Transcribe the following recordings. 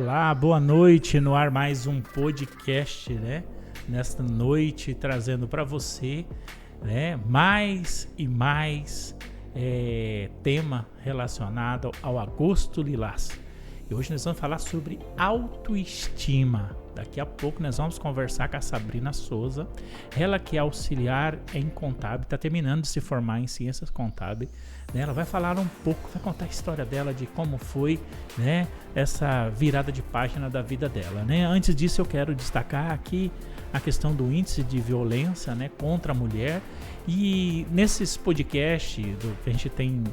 Olá, boa noite, no ar mais um podcast, né? Nesta noite trazendo para você, né, mais e mais tema relacionado ao Agosto Lilás. E hoje nós vamos falar sobre autoestima. Daqui a pouco nós vamos conversar com a Sabrina Souza, ela que é auxiliar em contábil, está terminando de se formar em ciências contábeis. Né? Ela vai falar um pouco, vai contar a história dela, de como foi, né, essa virada de página da vida dela. Né? Antes disso, eu quero destacar aqui a questão do índice de violência, né, contra a mulher. E nesses podcasts que a gente tem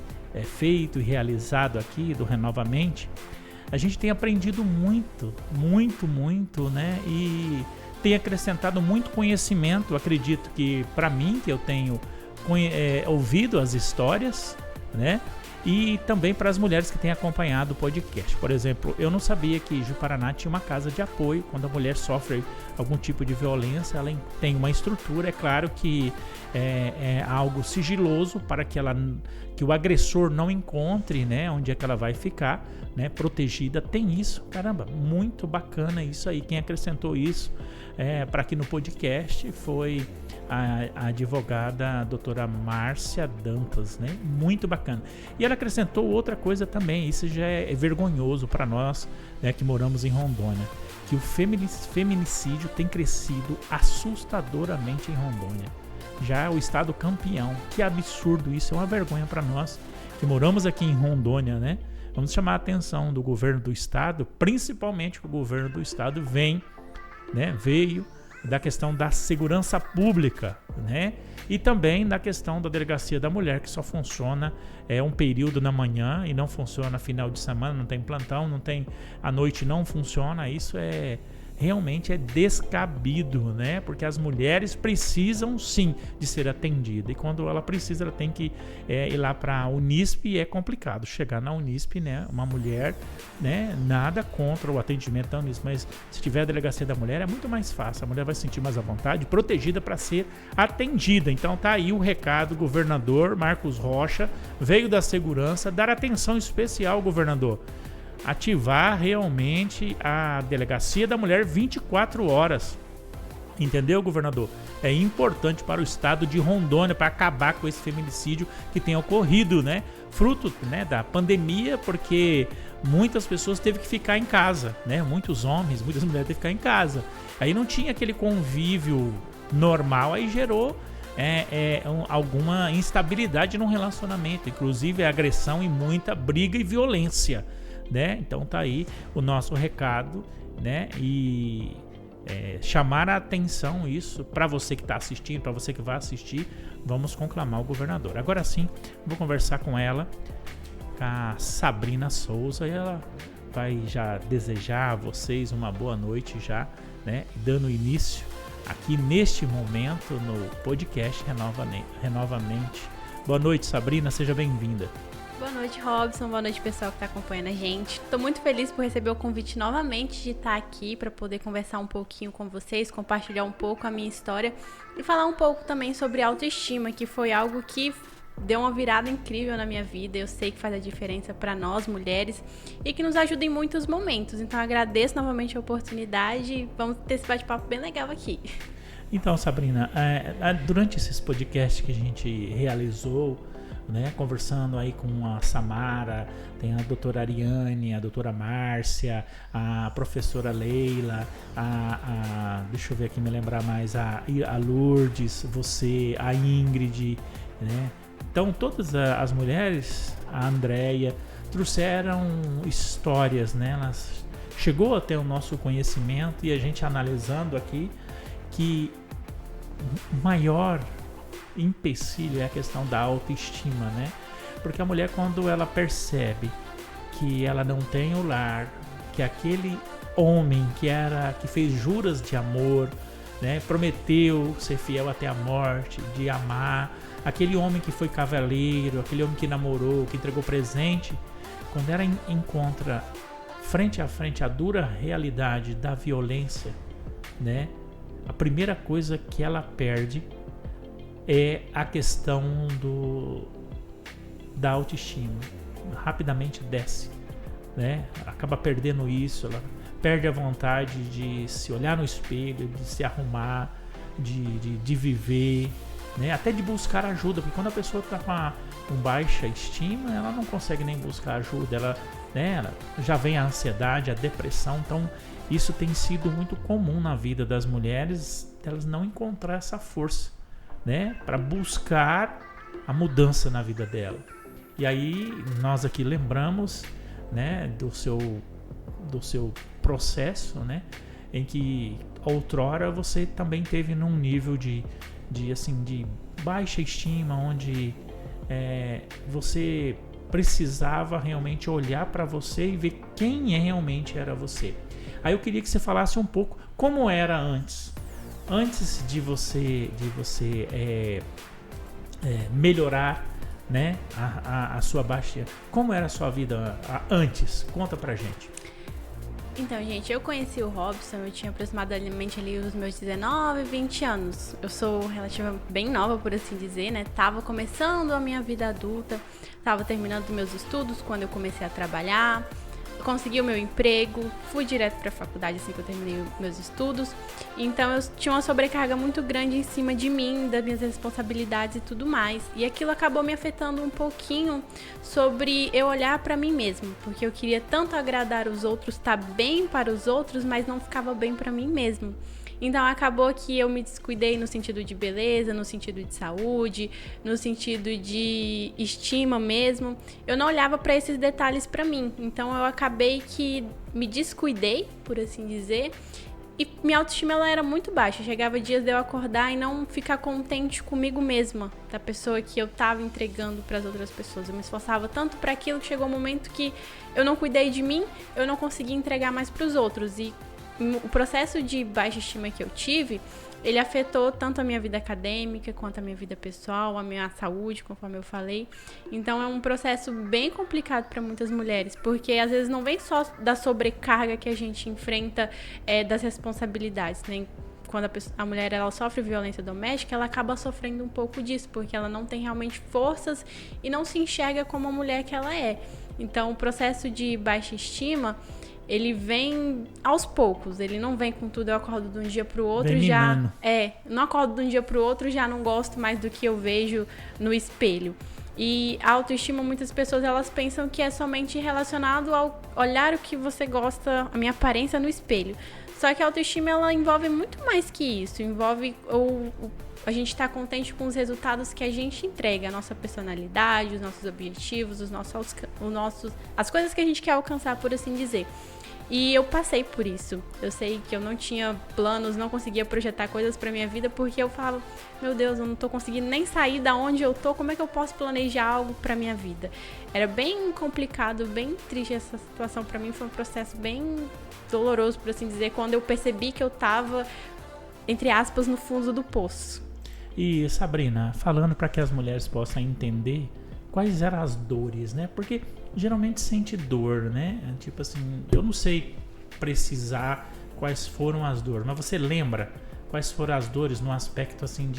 feito e realizado aqui do Renovamente, a gente tem aprendido muito, né? E tem acrescentado muito conhecimento. Eu acredito que para mim, que eu tenho ouvido as histórias, né? E também para as mulheres que têm acompanhado o podcast. Por exemplo, eu não sabia que Ji-Paraná tinha uma casa de apoio. Quando a mulher sofre algum tipo de violência, ela tem uma estrutura. É claro que é algo sigiloso para que o agressor não encontre, né, onde é que ela vai ficar, né, protegida. Tem isso, caramba, muito bacana isso aí. Quem acrescentou isso para aqui no podcast foi a advogada a doutora Márcia Dantas, né? Muito bacana. E ela acrescentou outra coisa também, isso já é vergonhoso para nós, né, que moramos em Rondônia, que o feminicídio tem crescido assustadoramente em Rondônia. Já é o estado campeão. Que absurdo isso, é uma vergonha para nós que moramos aqui em Rondônia, né? Vamos chamar a atenção do governo do estado, principalmente que o governo do estado veio da questão da segurança pública, né? E também da questão da delegacia da mulher, que só funciona um período na manhã e não funciona final de semana, não tem plantão, não tem, à noite não funciona. Isso realmente é descabido, né? Porque as mulheres precisam sim de ser atendidas, e quando ela precisa, ela tem que ir lá para a Unisp, e é complicado chegar na Unisp, né? Uma mulher, né? Nada contra o atendimento da Unisp, mas se tiver a delegacia da mulher é muito mais fácil, a mulher vai se sentir mais à vontade, protegida para ser atendida. Então tá aí o recado, governador Marcos Rocha veio da segurança dar atenção especial, governador. Ativar realmente a delegacia da mulher 24 horas. Entendeu, governador? É importante para o estado de Rondônia, para acabar com esse feminicídio que tem ocorrido, né? Fruto, né, da pandemia, porque muitas pessoas teve que ficar em casa, né? Muitos homens, muitas mulheres teve que ficar em casa. Aí não tinha aquele convívio normal, aí gerou alguma instabilidade no relacionamento, inclusive agressão e muita briga e violência. Né? Então tá aí o nosso recado, né? E chamar a atenção isso para você que está assistindo, para você que vai assistir. Vamos conclamar o governador. Agora sim, vou conversar com ela, com a Sabrina Souza, e ela vai já desejar a vocês uma boa noite já, né? Dando início aqui neste momento no podcast Renovamente. Boa noite, Sabrina, seja bem-vinda. Boa noite, Robson. Boa noite, pessoal que está acompanhando a gente. Estou muito feliz por receber o convite novamente de estar aqui para poder conversar um pouquinho com vocês, compartilhar um pouco a minha história e falar um pouco também sobre autoestima, que foi algo que deu uma virada incrível na minha vida. Eu sei que faz a diferença para nós, mulheres, e que nos ajuda em muitos momentos. Então, agradeço novamente a oportunidade e vamos ter esse bate-papo bem legal aqui. Então, Sabrina, durante esses podcasts que a gente realizou, né, conversando aí com a Samara, tem a doutora Ariane, a doutora Márcia, a professora Leila, deixa eu ver aqui, me lembrar mais, a Lourdes, você, a Ingrid, né? Então todas as mulheres, a Andréia, trouxeram histórias, né? Elas chegou até o nosso conhecimento, e a gente analisando aqui que o maior empecilho é a questão da autoestima, né? Porque a mulher, quando ela percebe que ela não tem o lar, que aquele homem que fez juras de amor, né, prometeu ser fiel até a morte, de amar, aquele homem que foi cavaleiro, aquele homem que namorou, que entregou presente, quando ela encontra frente a frente a dura realidade da violência, né? A primeira coisa que ela perde é a questão da autoestima. Rapidamente desce. né? Acaba perdendo isso, ela perde a vontade de se olhar no espelho, de se arrumar, de viver, né? Até de buscar ajuda, porque quando a pessoa está com baixa estima, ela não consegue nem buscar ajuda, ela já vem a ansiedade, a depressão. Então isso tem sido muito comum na vida das mulheres, elas não encontrar essa força, né, para buscar a mudança na vida dela. E aí nós aqui lembramos, né, do seu processo, né, em que outrora você também teve num nível de baixa estima, onde você precisava realmente olhar para você e ver quem realmente era você. Aí eu queria que você falasse um pouco como era antes de você melhorar, né, a sua baixa. Como era a sua vida antes? Conta pra gente. Então, gente, eu conheci o Robson, eu tinha aproximadamente ali os meus 19, 20 anos. Eu sou relativamente bem nova, por assim dizer, né? Tava começando a minha vida adulta, tava terminando meus estudos quando eu comecei a trabalhar. Consegui o meu emprego, fui direto para a faculdade assim que eu terminei meus estudos. Então eu tinha uma sobrecarga muito grande em cima de mim, das minhas responsabilidades e tudo mais. E aquilo acabou me afetando um pouquinho sobre eu olhar para mim mesma, porque eu queria tanto agradar os outros, estar bem para os outros, mas não ficava bem para mim mesma. Então acabou que eu me descuidei no sentido de beleza, no sentido de saúde, no sentido de estima mesmo. Eu não olhava para esses detalhes para mim. Então eu acabei que me descuidei, por assim dizer, e minha autoestima ela era muito baixa. Chegava dias de eu acordar e não ficar contente comigo mesma, da pessoa que eu estava entregando para as outras pessoas. Eu me esforçava tanto para aquilo que chegou um momento que eu não cuidei de mim, eu não conseguia entregar mais para os outros. E o processo de baixa estima que eu tive, ele afetou tanto a minha vida acadêmica quanto a minha vida pessoal, a minha saúde, conforme eu falei. Então é um processo bem complicado para muitas mulheres, porque às vezes não vem só da sobrecarga que a gente enfrenta, das responsabilidades, né? Quando a mulher ela sofre violência doméstica, ela acaba sofrendo um pouco disso, porque ela não tem realmente forças e não se enxerga como a mulher que ela é. Então o processo de baixa estima, ele vem aos poucos, ele não vem com tudo. Eu acordo de um dia pro outro e já... não acordo de um dia pro outro, já não gosto mais do que eu vejo no espelho. E a autoestima, muitas pessoas, elas pensam que é somente relacionado ao olhar o que você gosta, a minha aparência no espelho. Só que a autoestima, ela envolve muito mais que isso. Envolve a gente estar contente com os resultados que a gente entrega, a nossa personalidade, os nossos objetivos, as coisas que a gente quer alcançar, por assim dizer. E eu passei por isso. Eu sei que eu não tinha planos, não conseguia projetar coisas pra minha vida, porque eu falava, meu Deus, eu não tô conseguindo nem sair da onde eu tô, como é que eu posso planejar algo pra minha vida? Era bem complicado, bem triste essa situação pra mim, foi um processo bem doloroso, por assim dizer, quando eu percebi que eu tava, entre aspas, no fundo do poço. E Sabrina, falando para que as mulheres possam entender quais eram as dores, né? Porque geralmente sente dor, né? Tipo assim, eu não sei precisar quais foram as dores, mas você lembra quais foram as dores no aspecto assim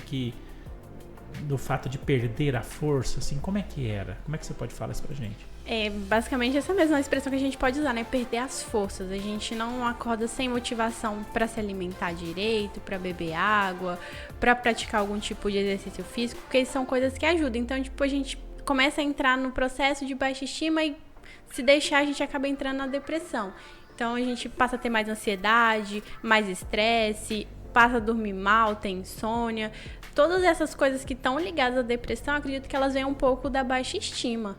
do fato de perder a força, assim, como é que era? Como é que você pode falar isso pra gente? É basicamente essa mesma expressão que a gente pode usar, né? Perder as forças. A gente não acorda sem motivação para se alimentar direito, para beber água, para praticar algum tipo de exercício físico, porque são coisas que ajudam. Então, tipo, a gente começa a entrar no processo de baixa estima e se deixar, a gente acaba entrando na depressão. Então, a gente passa a ter mais ansiedade, mais estresse, passa a dormir mal, tem insônia. Todas essas coisas que estão ligadas à depressão, eu acredito que elas vêm um pouco da baixa estima.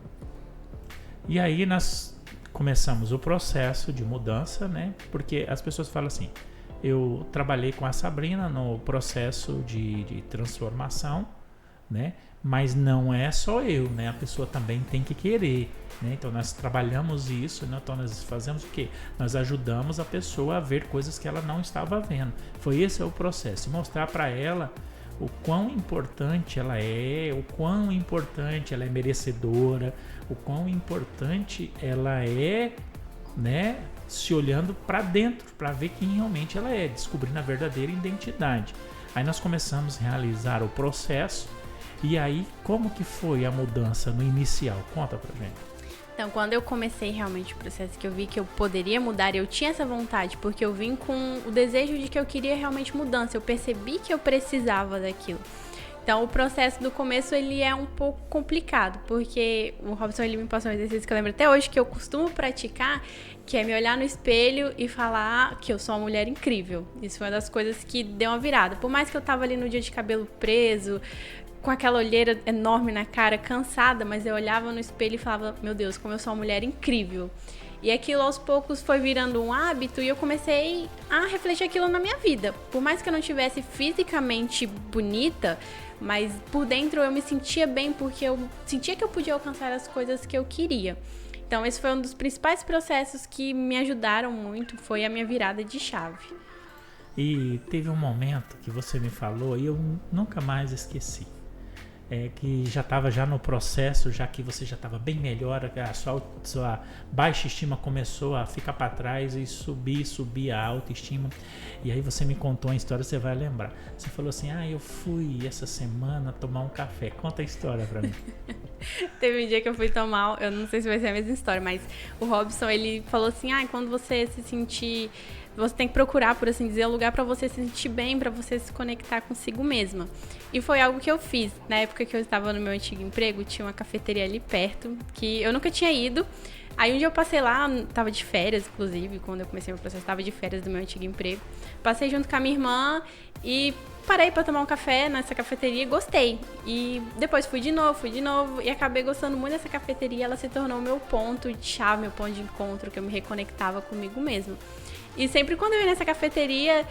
E aí nós começamos o processo de mudança, né? Porque as pessoas falam assim, eu trabalhei com a Sabrina no processo de transformação, né? Mas não é só eu, né? A pessoa também tem que querer, né? Então nós trabalhamos isso, né? Então nós fazemos o quê? Nós ajudamos a pessoa a ver coisas que ela não estava vendo. Esse é o processo, mostrar para ela o quão importante ela é, o quão importante ela é merecedora, o quão importante ela é, né? Se olhando para dentro, para ver quem realmente ela é, descobrindo a verdadeira identidade. Aí nós começamos a realizar o processo. E aí, como que foi a mudança no inicial? Conta pra gente. Então, quando eu comecei realmente o processo, que eu vi que eu poderia mudar, eu tinha essa vontade, porque eu vim com o desejo de que eu queria realmente mudança, eu percebi que eu precisava daquilo. Então, o processo do começo, ele é um pouco complicado, porque o Robson, ele me passou um exercício que eu lembro até hoje, que eu costumo praticar, que é me olhar no espelho e falar que eu sou uma mulher incrível. Isso foi uma das coisas que deu uma virada. Por mais que eu tava ali no dia de cabelo preso, com aquela olheira enorme na cara, cansada, mas eu olhava no espelho e falava, meu Deus, como eu sou uma mulher incrível. E aquilo aos poucos foi virando um hábito e eu comecei a refletir aquilo na minha vida. Por mais que eu não tivesse fisicamente bonita, mas por dentro eu me sentia bem porque eu sentia que eu podia alcançar as coisas que eu queria. Então esse foi um dos principais processos que me ajudaram muito, foi a minha virada de chave. E teve um momento que você me falou e eu nunca mais esqueci. Que já estava já no processo, já que você já estava bem melhor, a sua baixa estima começou a ficar para trás e subir a autoestima. E aí você me contou uma história, você vai lembrar. Você falou assim, eu fui essa semana tomar um café. Conta a história para mim. Teve um dia que eu fui tomar, eu não sei se vai ser a mesma história, mas o Robson, ele falou assim, quando você se sentir... Você tem que procurar, por assim dizer, um lugar para você se sentir bem, para você se conectar consigo mesma. E foi algo que eu fiz. Na época que eu estava no meu antigo emprego, tinha uma cafeteria ali perto, que eu nunca tinha ido. Aí um dia eu passei lá, tava de férias, inclusive, quando eu comecei meu processo, tava de férias do meu antigo emprego. Passei junto com a minha irmã e parei para tomar um café nessa cafeteria e gostei. E depois fui de novo e acabei gostando muito dessa cafeteria. Ela se tornou o meu ponto de chave, meu ponto de encontro, que eu me reconectava comigo mesma. E sempre quando eu ia nessa cafeteria,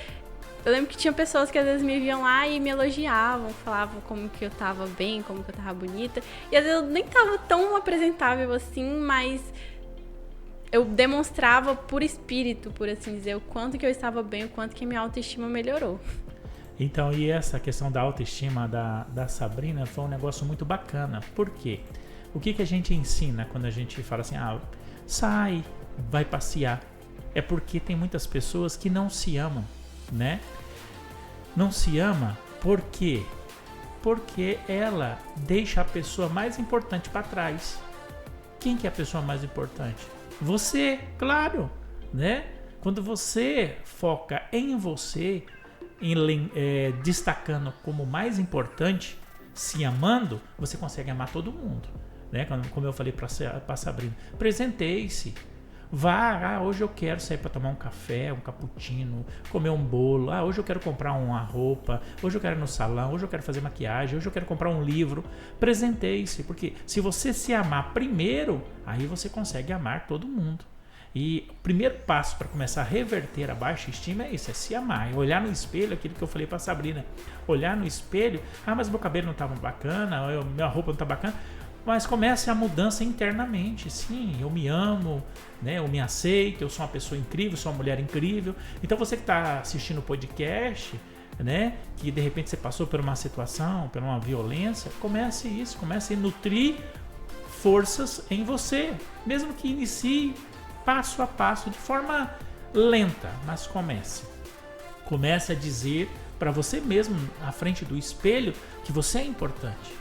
eu lembro que tinha pessoas que às vezes me viam lá e me elogiavam, falavam como que eu tava bem, como que eu tava bonita. E às vezes eu nem tava tão apresentável assim, mas eu demonstrava por espírito, por assim dizer, o quanto que eu estava bem, o quanto que minha autoestima melhorou. Então, e essa questão da autoestima da Sabrina foi um negócio muito bacana. Por quê? O que a gente ensina quando a gente fala assim, sai, vai passear? É porque tem muitas pessoas que não se amam, né? Não se ama por quê? Porque ela deixa a pessoa mais importante para trás. Quem que é a pessoa mais importante? Você, claro, né? Quando você foca em você, destacando como mais importante, se amando, você consegue amar todo mundo, né? Como eu falei para Sabrina, presenteie-se. Vá, hoje eu quero sair para tomar um café, um cappuccino, comer um bolo, hoje eu quero comprar uma roupa, hoje eu quero ir no salão, hoje eu quero fazer maquiagem, hoje eu quero comprar um livro. Presenteie-se, porque se você se amar primeiro, aí você consegue amar todo mundo. E o primeiro passo para começar a reverter a baixa estima é isso, é se amar, é olhar no espelho, aquilo que eu falei para Sabrina, olhar no espelho, mas meu cabelo não estava bacana, minha roupa não está bacana. Mas comece a mudança internamente. Sim, eu me amo, né? Eu me aceito, eu sou uma pessoa incrível, sou uma mulher incrível. Então você que está assistindo o podcast, né? Que de repente você passou por uma situação, por uma violência, comece a nutrir forças em você. Mesmo que inicie passo a passo, de forma lenta, mas comece. Comece a dizer para você mesmo, à frente do espelho, que você é importante.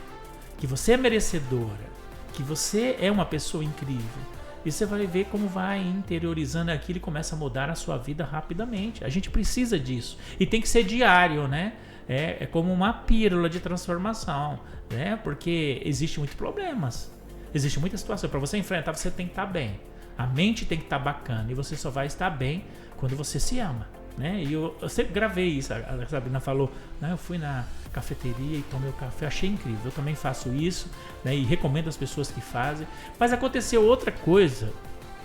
Que você é merecedora, que você é uma pessoa incrível. E você vai ver como vai interiorizando aquilo e começa a mudar a sua vida rapidamente. A gente precisa disso. E tem que ser diário, né? É como uma pílula de transformação, né? Porque existe muitos problemas. Existe muita situação. Para você enfrentar, você tem que estar bem. A mente tem que estar bacana. E você só vai estar bem quando você se ama. Né? E eu sempre gravei isso. A Sabrina falou, eu fui na cafeteria e tomei o café, achei incrível. Eu também faço isso, né? E recomendo as pessoas que fazem. Mas aconteceu outra coisa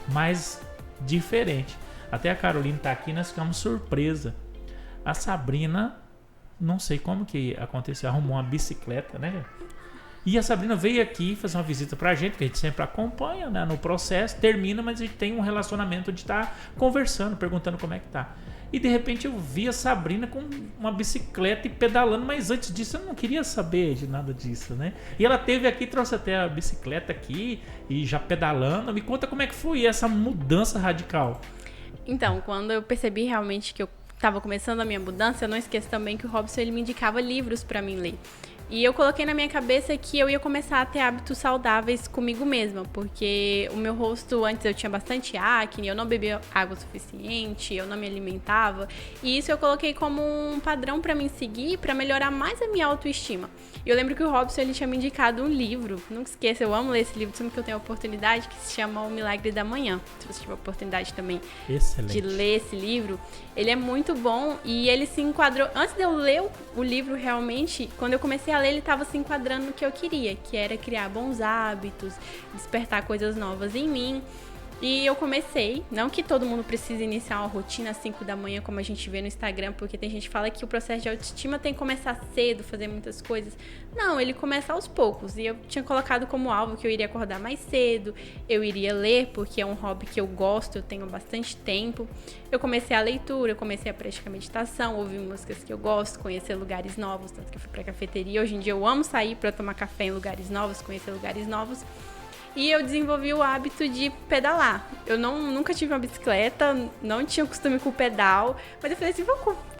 mais diferente. Até a Carolina está aqui, nós ficamos surpresa. A Sabrina, não sei como que aconteceu, arrumou uma bicicleta, né? E a Sabrina veio aqui fazer uma visita pra gente, que a gente sempre acompanha, né, no processo, termina, mas a gente tem um relacionamento de estar conversando, perguntando como é que tá. E de repente eu vi a Sabrina com uma bicicleta e pedalando, mas antes disso eu não queria saber de nada disso, né? E ela teve aqui, trouxe até a bicicleta aqui e já pedalando. Me conta como é que foi essa mudança radical. Então, quando eu percebi realmente que eu estava começando a minha mudança, eu não esqueço também que o Robson, ele me indicava livros para mim ler. E eu coloquei na minha cabeça que eu ia começar a ter hábitos saudáveis comigo mesma, porque o meu rosto, antes eu tinha bastante acne, eu não bebia água suficiente, eu não me alimentava, e isso eu coloquei como um padrão pra mim seguir, pra melhorar mais a minha autoestima. E eu lembro que o Robson, ele tinha me indicado um livro, nunca esqueça, eu amo ler esse livro, sempre que eu tenho a oportunidade, que se chama O Milagre da Manhã. Se você tiver a oportunidade também de ler esse livro, ele é muito bom e ele se enquadrou, antes de eu ler o livro realmente, quando eu comecei a ler, ele estava se enquadrando no que eu queria, que era criar bons hábitos, despertar coisas novas em mim. E eu comecei, não que todo mundo precise iniciar uma rotina às 5 da manhã, como a gente vê no Instagram, porque tem gente que fala que o processo de autoestima tem que começar cedo, fazer muitas coisas. Não, ele começa aos poucos. E eu tinha colocado como alvo que eu iria acordar mais cedo, eu iria ler, porque é um hobby que eu gosto, eu tenho bastante tempo. Eu comecei a leitura, eu comecei a praticar meditação, ouvir músicas que eu gosto, conhecer lugares novos, tanto que eu fui pra cafeteria. Hoje em dia eu amo sair para tomar café em lugares novos, conhecer lugares novos. E eu desenvolvi o hábito de pedalar. Eu nunca tive uma bicicleta, não tinha costume com o pedal, mas eu falei assim,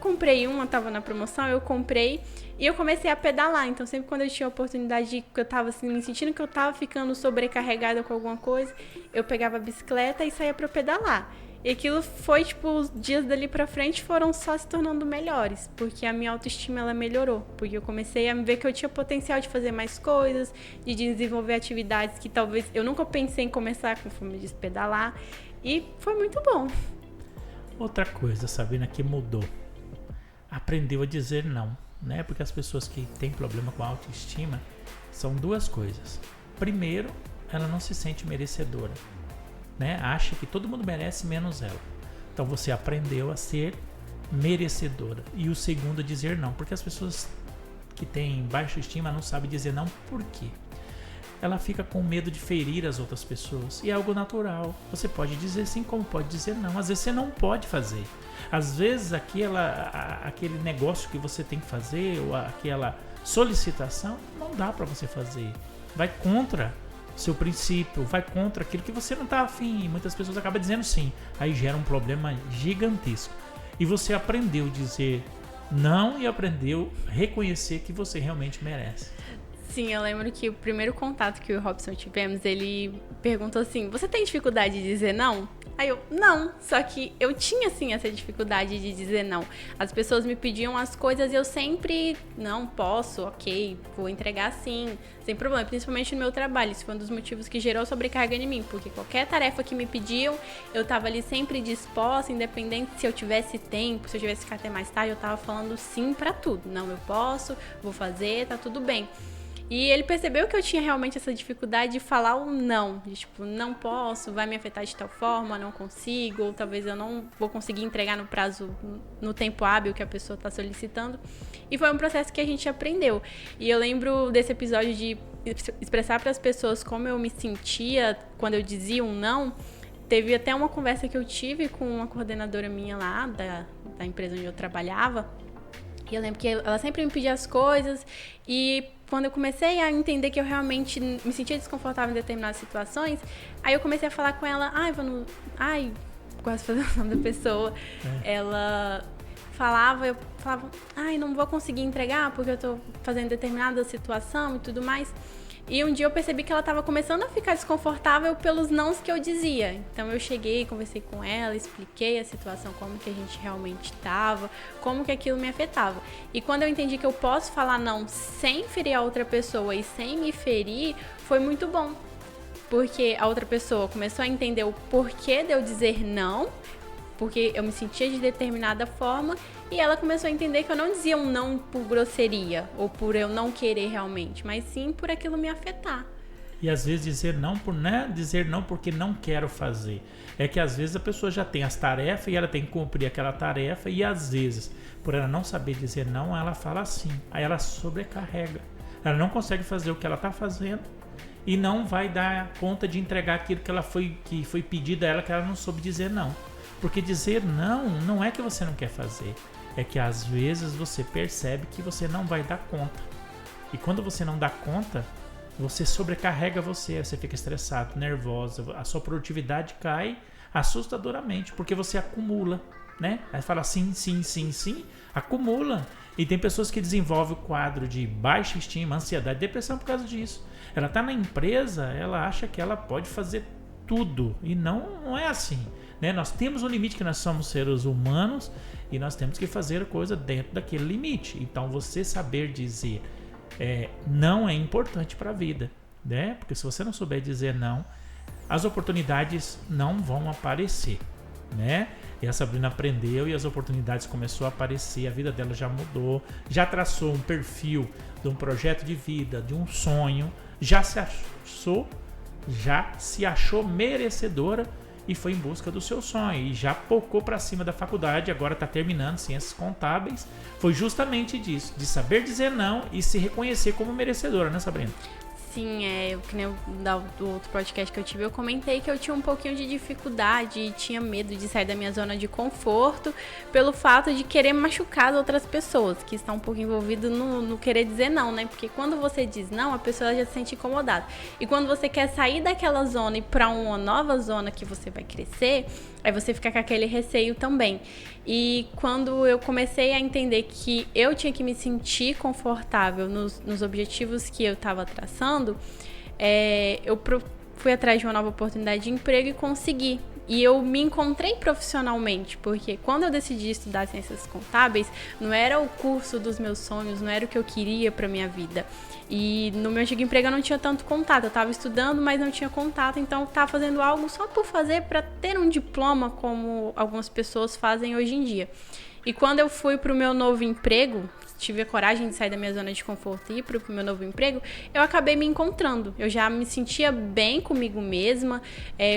comprei uma, tava na promoção, eu comprei e eu comecei a pedalar. Então sempre quando eu tinha a oportunidade, que eu tava assim, me sentindo que eu tava ficando sobrecarregada com alguma coisa, eu pegava a bicicleta e saía pra pedalar. E aquilo foi, tipo, os dias dali pra frente foram só se tornando melhores, porque a minha autoestima, ela melhorou, porque eu comecei a ver que eu tinha potencial de fazer mais coisas, de desenvolver atividades que talvez eu nunca pensei em começar, conforme eu disse, pedalar, e foi muito bom. Outra coisa, Sabrina, que mudou, aprendeu a dizer não, né? Porque as pessoas que têm problema com a autoestima são duas coisas. Primeiro, ela não se sente merecedora, né? Acha que todo mundo merece menos ela. Então você aprendeu a ser merecedora. E o segundo, dizer não, porque as pessoas que têm baixa estima não sabem dizer não. Por quê? Ela fica com medo de ferir as outras pessoas, e é algo natural. Você pode dizer sim, como pode dizer não. Às vezes você não pode fazer. Às vezes aquele negócio que você tem que fazer, ou aquela solicitação, não dá para você fazer. Vai contra seu princípio, vai contra aquilo que você não está afim, e muitas pessoas acabam dizendo sim, aí gera um problema gigantesco. E você aprendeu a dizer não e aprendeu a reconhecer que você realmente merece. Sim, eu lembro que o primeiro contato que eu e o Robson tivemos, ele perguntou assim, você tem dificuldade de dizer não? Aí eu, não, só que eu tinha sim essa dificuldade de dizer não. As pessoas me pediam as coisas e eu sempre, não posso, ok, vou entregar sim, sem problema, principalmente no meu trabalho. Isso foi um dos motivos que gerou sobrecarga em mim, porque qualquer tarefa que me pediam, eu tava ali sempre disposta, independente se eu tivesse tempo, se eu tivesse que ficar até mais tarde, eu tava falando sim pra tudo. Não, eu posso, vou fazer, tá tudo bem. E ele percebeu que eu tinha realmente essa dificuldade de falar o não. De tipo, não posso, vai me afetar de tal forma, não consigo, ou talvez eu não vou conseguir entregar no prazo, no tempo hábil que a pessoa está solicitando. E foi um processo que a gente aprendeu. E eu lembro desse episódio de expressar para as pessoas como eu me sentia quando eu dizia um não. Teve até uma conversa que eu tive com uma coordenadora minha lá, da empresa onde eu trabalhava. E eu lembro que ela sempre me pedia as coisas e quando eu comecei a entender que eu realmente me sentia desconfortável em determinadas situações, aí eu comecei a falar com ela, quase fazer o nome da pessoa, ela eu falava, não vou conseguir entregar porque eu tô fazendo determinada situação e tudo mais. E um dia eu percebi que ela estava começando a ficar desconfortável pelos nãos que eu dizia. Então eu cheguei, conversei com ela, expliquei a situação, como que a gente realmente estava, como que aquilo me afetava. E quando eu entendi que eu posso falar não sem ferir a outra pessoa e sem me ferir, foi muito bom. Porque a outra pessoa começou a entender o porquê de eu dizer não, porque eu me sentia de determinada forma, e ela começou a entender que eu não dizia um não por grosseria, ou por eu não querer realmente, mas sim por aquilo me afetar. E às vezes dizer não dizer não porque não quero fazer. É que às vezes a pessoa já tem as tarefas e ela tem que cumprir aquela tarefa, e às vezes, por ela não saber dizer não, ela fala assim. Aí ela sobrecarrega. Ela não consegue fazer o que ela está fazendo e não vai dar conta de entregar aquilo que foi pedido a ela, que ela não soube dizer não. Porque dizer não é que você não quer fazer. É que às vezes você percebe que você não vai dar conta. E quando você não dá conta, você sobrecarrega você fica estressado, nervosa, a sua produtividade cai assustadoramente, porque você acumula, né? Aí fala sim, acumula. E tem pessoas que desenvolvem o quadro de baixa estima, ansiedade, depressão por causa disso. Ela está na empresa, ela acha que ela pode fazer tudo. E não é assim. Né? Nós temos um limite, que nós somos seres humanos e nós temos que fazer a coisa dentro daquele limite. Então você saber dizer não é importante para a vida. Né? Porque se você não souber dizer não, as oportunidades não vão aparecer. Né? E a Sabrina aprendeu e as oportunidades começaram a aparecer, a vida dela já mudou, já traçou um perfil de um projeto de vida, de um sonho, já se achou merecedora e foi em busca do seu sonho e já pocou para cima da faculdade, agora está terminando Ciências Contábeis. Foi justamente disso, de saber dizer não e se reconhecer como merecedora, né, Sabrina? Sim, que nem do outro podcast que eu tive, eu comentei que eu tinha um pouquinho de dificuldade e tinha medo de sair da minha zona de conforto pelo fato de querer machucar as outras pessoas, que estão um pouco envolvidas no querer dizer não, né? Porque quando você diz não, a pessoa já se sente incomodada. E quando você quer sair daquela zona e para uma nova zona que você vai crescer, aí você fica com aquele receio também. E quando eu comecei a entender que eu tinha que me sentir confortável nos objetivos que eu estava traçando, eu fui atrás de uma nova oportunidade de emprego e consegui. E eu me encontrei profissionalmente, porque quando eu decidi estudar Ciências Contábeis, não era o curso dos meus sonhos, não era o que eu queria para minha vida. E no meu antigo emprego eu não tinha tanto contato, eu estava estudando, mas não tinha contato, então eu estava fazendo algo só por fazer, para ter um diploma, como algumas pessoas fazem hoje em dia. E quando eu fui para o meu novo emprego, tive a coragem de sair da minha zona de conforto e ir para o meu novo emprego, eu acabei me encontrando. Eu já me sentia bem comigo mesma,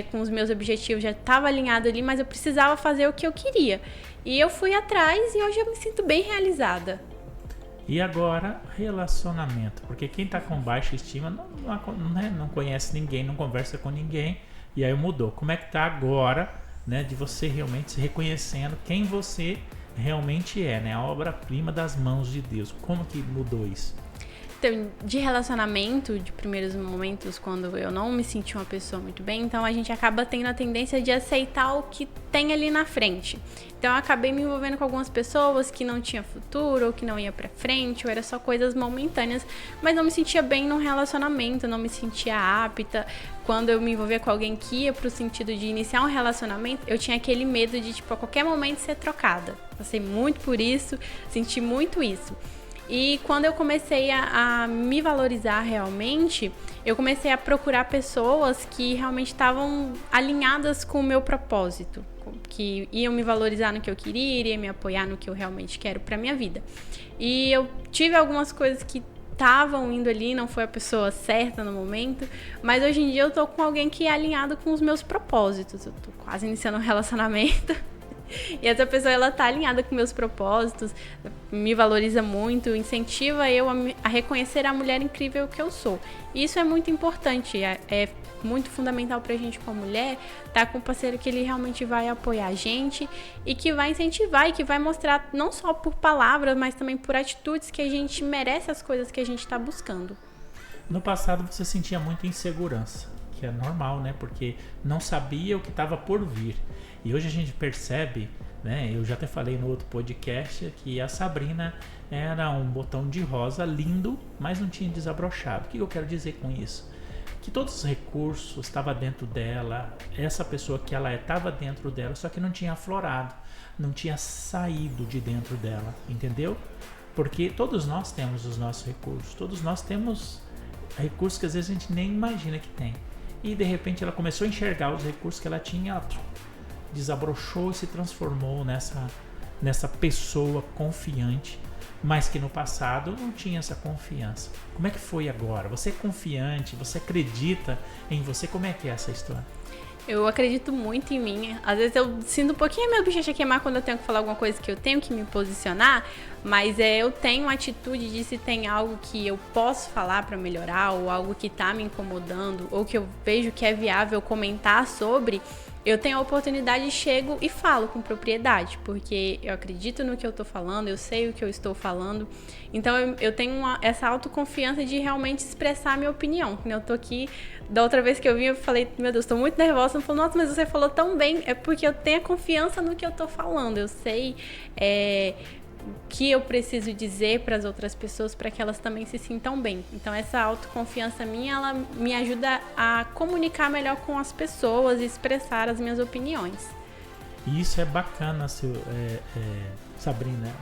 com os meus objetivos, já estava alinhado ali, mas eu precisava fazer o que eu queria. E eu fui atrás e hoje eu me sinto bem realizada. E agora, relacionamento. Porque quem está com baixa estima não conhece ninguém, não conversa com ninguém. E aí mudou. Como é que está agora, né, de você realmente se reconhecendo quem você realmente é, né? A obra-prima das mãos de Deus. Como que mudou isso? Então, de relacionamento, de primeiros momentos, quando eu não me senti uma pessoa muito bem, então a gente acaba tendo a tendência de aceitar o que tem ali na frente. Então eu acabei me envolvendo com algumas pessoas que não tinha futuro, ou que não ia pra frente, ou era só coisas momentâneas, mas não me sentia bem no relacionamento, não me sentia apta. Quando eu me envolvia com alguém que ia pro sentido de iniciar um relacionamento, eu tinha aquele medo de, a qualquer momento ser trocada. Passei muito por isso, senti muito isso. E quando eu comecei a me valorizar realmente, eu comecei a procurar pessoas que realmente estavam alinhadas com o meu propósito, que iam me valorizar no que eu queria, iriam me apoiar no que eu realmente quero para minha vida. E eu tive algumas coisas que estavam indo ali, não foi a pessoa certa no momento, mas hoje em dia eu tô com alguém que é alinhado com os meus propósitos. Eu tô quase iniciando um relacionamento. E essa pessoa, ela tá alinhada com meus propósitos, me valoriza muito, incentiva eu a reconhecer a mulher incrível que eu sou. E isso é muito importante, é muito fundamental pra gente como mulher, tá com um parceiro que ele realmente vai apoiar a gente e que vai incentivar e que vai mostrar não só por palavras, mas também por atitudes que a gente merece as coisas que a gente tá buscando. No passado você sentia muita insegurança, que é normal, né? Porque não sabia o que estava por vir. E hoje a gente percebe, né? Eu já até falei no outro podcast que a Sabrina era um botão de rosa lindo, mas não tinha desabrochado. O que eu quero dizer com isso? Que todos os recursos estavam dentro dela, essa pessoa que ela estava dentro dela, só que não tinha aflorado, não tinha saído de dentro dela, entendeu? Porque todos nós temos os nossos recursos, todos nós temos recursos que às vezes a gente nem imagina que tem. E de repente ela começou a enxergar os recursos que ela tinha, ela desabrochou e se transformou nessa pessoa confiante, mas que no passado não tinha essa confiança. Como é que foi agora? Você é confiante? Você acredita em você? Como é que é essa história? Eu acredito muito em mim. Às vezes eu sinto um pouquinho a minha bochecha queimar quando eu tenho que falar alguma coisa que eu tenho que me posicionar, mas eu tenho a atitude de, se tem algo que eu posso falar para melhorar, ou algo que tá me incomodando, ou que eu vejo que é viável comentar sobre, eu tenho a oportunidade, chego e falo com propriedade, porque eu acredito no que eu tô falando, eu sei o que eu estou falando, então eu tenho essa autoconfiança de realmente expressar a minha opinião. Eu tô aqui, da outra vez que eu vim, eu falei, meu Deus, tô muito nervosa, eu falei, nossa, mas você falou tão bem, é porque eu tenho a confiança no que eu tô falando, eu sei que eu preciso dizer para as outras pessoas para que elas também se sintam bem. Então essa autoconfiança minha, ela me ajuda a comunicar melhor com as pessoas e expressar as minhas opiniões. E isso é bacana, Sabrina,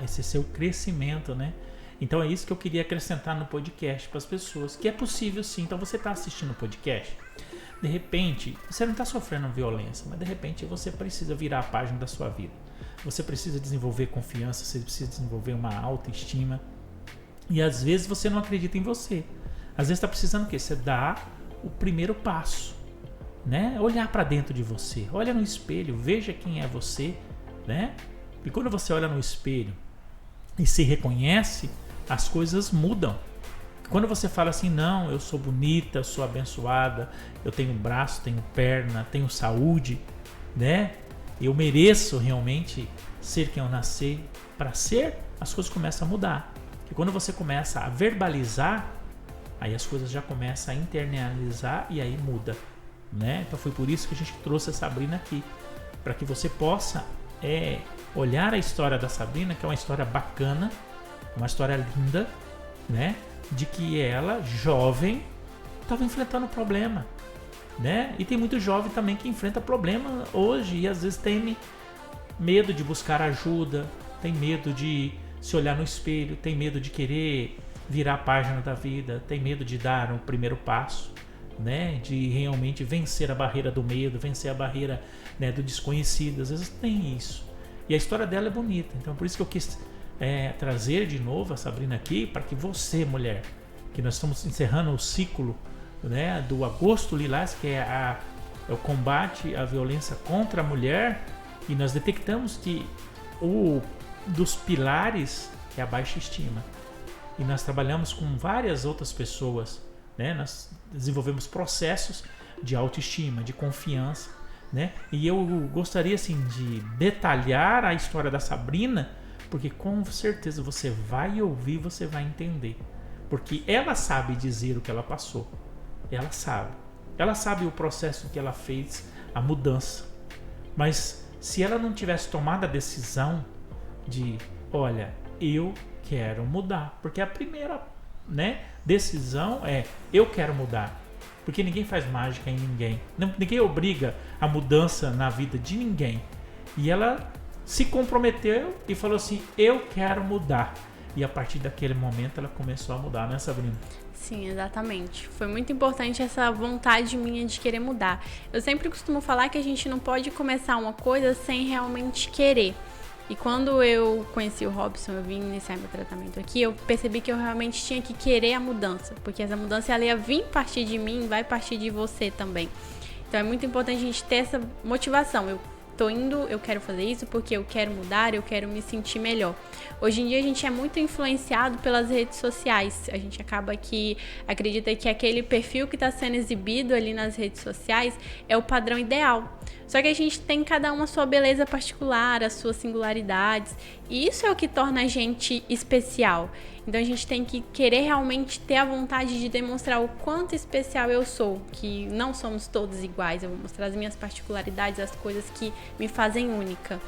esse seu crescimento, né? Então é isso que eu queria acrescentar no podcast para as pessoas, que é possível sim. Então você está assistindo o podcast, de repente, você não está sofrendo violência, mas de repente você precisa virar a página da sua vida. Você precisa desenvolver confiança, você precisa desenvolver uma autoestima. E às vezes você não acredita em você. Às vezes está precisando o quê? Você dar o primeiro passo, né? Olhar para dentro de você. Olha no espelho, veja quem é você, né? E quando você olha no espelho e se reconhece, as coisas mudam. Quando você fala assim, não, eu sou bonita, eu sou abençoada, eu tenho braço, tenho perna, tenho saúde, né? Eu mereço realmente ser quem eu nasci para ser, as coisas começam a mudar. E quando você começa a verbalizar, aí as coisas já começam a internalizar e aí muda, né? Então foi por isso que a gente trouxe a Sabrina aqui, para que você possa olhar a história da Sabrina, que é uma história bacana, uma história linda, né? De que ela, jovem, estava enfrentando problema, né? E tem muito jovem também que enfrenta problema hoje e às vezes tem medo de buscar ajuda, tem medo de se olhar no espelho, tem medo de querer virar a página da vida, tem medo de dar o primeiro passo, né? De realmente vencer a barreira do medo, vencer a barreira, né, do desconhecido. Às vezes tem isso. E a história dela é bonita, então por isso que eu quis trazer de novo a Sabrina aqui, para que você, mulher, que nós estamos encerrando o ciclo, né, do Agosto Lilás, que é o combate à violência contra a mulher, e nós detectamos que dos pilares é a baixa estima. E nós trabalhamos com várias outras pessoas, né? Nós desenvolvemos processos de autoestima, de confiança, né? E eu gostaria assim de detalhar a história da Sabrina, porque com certeza você vai ouvir, você vai entender. Porque ela sabe dizer o que ela passou. Ela sabe. Ela sabe o processo que ela fez, a mudança. Mas se ela não tivesse tomado a decisão de, olha, eu quero mudar. Porque a primeira, né, decisão é, eu quero mudar. Porque ninguém faz mágica em ninguém. Ninguém obriga a mudança na vida de ninguém. E ela se comprometeu e falou assim, eu quero mudar. E a partir daquele momento ela começou a mudar, né, Sabrina? Sim, exatamente. Foi muito importante essa vontade minha de querer mudar. Eu sempre costumo falar que a gente não pode começar uma coisa sem realmente querer. E quando eu conheci o Robson, eu vim iniciar meu tratamento aqui, eu percebi que eu realmente tinha que querer a mudança. Porque essa mudança ela ia vir partir de mim, vai partir de você também. Então é muito importante a gente ter essa motivação. Eu tô indo, eu quero fazer isso porque eu quero mudar, eu quero me sentir melhor. Hoje em dia a gente é muito influenciado pelas redes sociais. A gente acaba que acredita que aquele perfil que está sendo exibido ali nas redes sociais é o padrão ideal. Só que a gente tem cada uma a sua beleza particular, as suas singularidades. E isso é o que torna a gente especial. Então a gente tem que querer realmente ter a vontade de demonstrar o quanto especial eu sou, que não somos todos iguais. Eu vou mostrar as minhas particularidades, as coisas que me fazem única.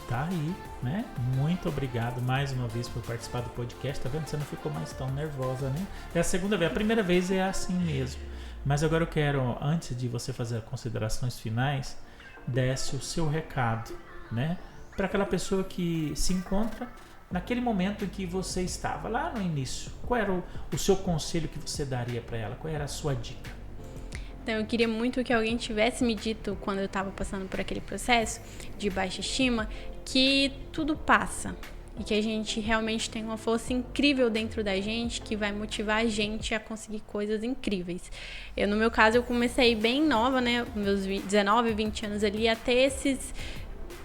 Tá aí, né? Muito obrigado mais uma vez por participar do podcast. Tá vendo? Você não ficou mais tão nervosa, né? É a segunda vez. A primeira vez é assim mesmo. Mas agora eu quero, antes de você fazer as considerações finais, desse o seu recado, né? Para aquela pessoa que se encontra naquele momento em que você estava lá no início. Qual era o seu conselho que você daria para ela? Qual era a sua dica? Então eu queria muito que alguém tivesse me dito, quando eu estava passando por aquele processo de baixa estima, que tudo passa. E que a gente realmente tem uma força incrível dentro da gente que vai motivar a gente a conseguir coisas incríveis. No meu caso, eu comecei bem nova, né? Meus 19, 20 anos ali, a ter esses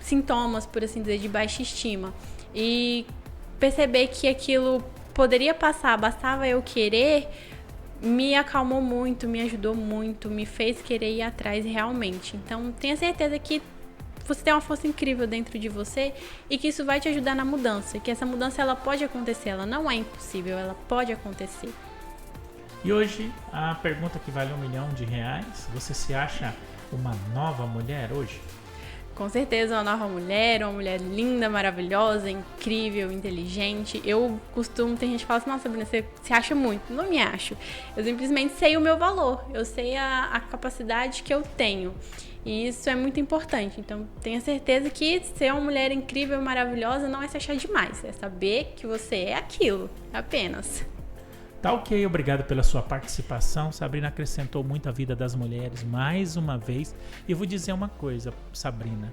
sintomas, por assim dizer, de baixa estima. E perceber que aquilo poderia passar, bastava eu querer, me acalmou muito, me ajudou muito, me fez querer ir atrás realmente. Então, tenha certeza que você tem uma força incrível dentro de você e que isso vai te ajudar na mudança. Que essa mudança ela pode acontecer, ela não é impossível, ela pode acontecer. E hoje, a pergunta que vale R$1 milhão, você se acha uma nova mulher hoje? Com certeza uma nova mulher, uma mulher linda, maravilhosa, incrível, inteligente. Eu costumo, tem gente que fala assim, nossa, Sabrina, você se acha muito. Não me acho. Eu simplesmente sei o meu valor. Eu sei a capacidade que eu tenho. E isso é muito importante. Então, tenha certeza que ser uma mulher incrível, maravilhosa, não é se achar demais. É saber que você é aquilo, apenas. Tá ok, obrigado pela sua participação. Sabrina acrescentou muito a vida das mulheres mais uma vez. E eu vou dizer uma coisa, Sabrina.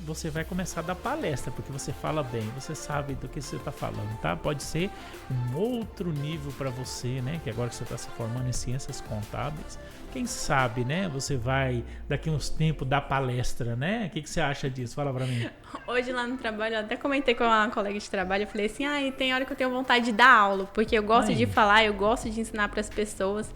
Você vai começar a dar palestra, porque você fala bem, você sabe do que você está falando, tá? Pode ser um outro nível para você, né? Que agora que você está se formando em ciências contábeis, quem sabe, né? Você vai daqui uns tempos dar palestra, né? O que você acha disso? Fala para mim. Hoje lá no trabalho, eu até comentei com uma colega de trabalho, eu falei assim, tem hora que eu tenho vontade de dar aula, porque eu gosto de falar, eu gosto de ensinar para as pessoas.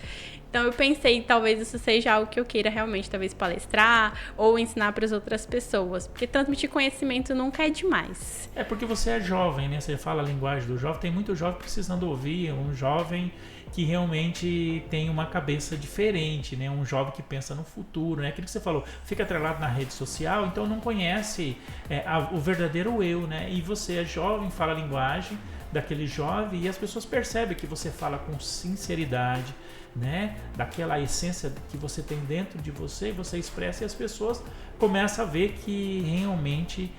Então eu pensei, talvez isso seja algo que eu queira realmente, talvez palestrar ou ensinar para as outras pessoas, porque transmitir conhecimento nunca é demais. É porque você é jovem, né? Você fala a linguagem do jovem, tem muito jovem precisando ouvir, um jovem que realmente tem uma cabeça diferente, né? Um jovem que pensa no futuro, né? Aquilo que você falou, fica atrelado na rede social, então não conhece o verdadeiro eu, né? E você é jovem, fala a linguagem daquele jovem e as pessoas percebem que você fala com sinceridade, né? Daquela essência que você tem dentro de você, e você expressa e as pessoas começam a ver que realmente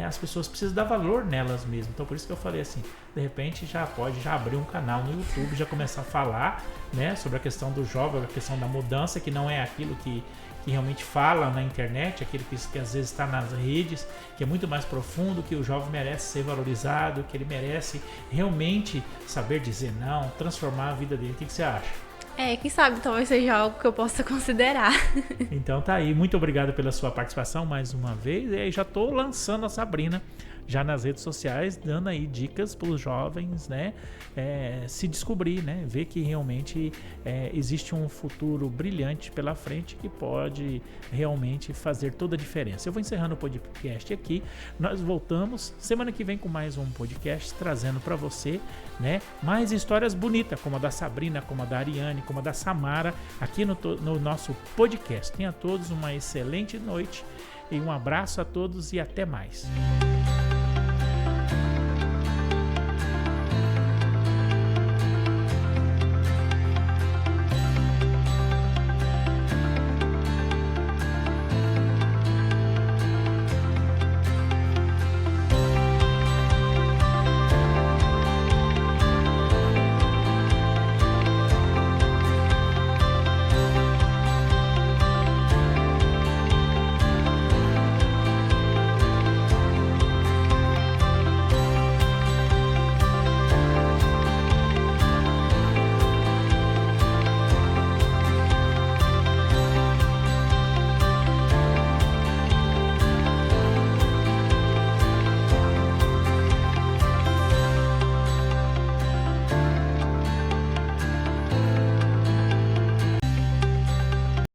as pessoas precisam dar valor nelas mesmas. Então por isso que eu falei assim, de repente já pode abrir um canal no YouTube, já começar a falar, né, sobre a questão do jovem, a questão da mudança, que não é aquilo que realmente fala na internet, aquilo que às vezes está nas redes, que é muito mais profundo, que o jovem merece ser valorizado, que ele merece realmente saber dizer não, transformar a vida dele. O que você acha? Quem sabe talvez seja algo que eu possa considerar. Então tá aí, muito obrigado pela sua participação mais uma vez. E aí já tô lançando a Sabrina já nas redes sociais, dando aí dicas para os jovens, né, se descobrir, né, ver que realmente existe um futuro brilhante pela frente que pode realmente fazer toda a diferença. Eu vou encerrando o podcast aqui, nós voltamos semana que vem com mais um podcast, trazendo para você, né, mais histórias bonitas, como a da Sabrina, como a da Ariane, como a da Samara, aqui no nosso podcast. Tenha a todos uma excelente noite e um abraço a todos e até mais.